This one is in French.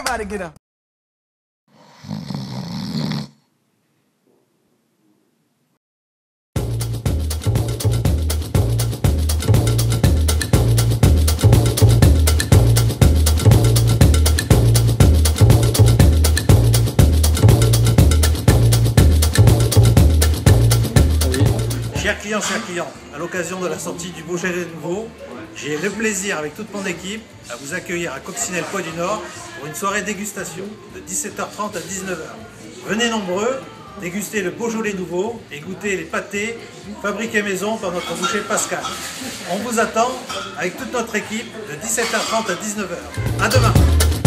Everybody get up. Chers clients, à l'occasion de la sortie du Beaujolais nouveau, j'ai le plaisir avec toute mon équipe à vous accueillir à Coccinelle-Poix du Nord pour une soirée dégustation de 17h30 à 19h. Venez nombreux, déguster le Beaujolais nouveau et goûter les pâtés fabriqués maison par notre boucher Pascal. On vous attend avec toute notre équipe de 17h30 à 19h. À demain!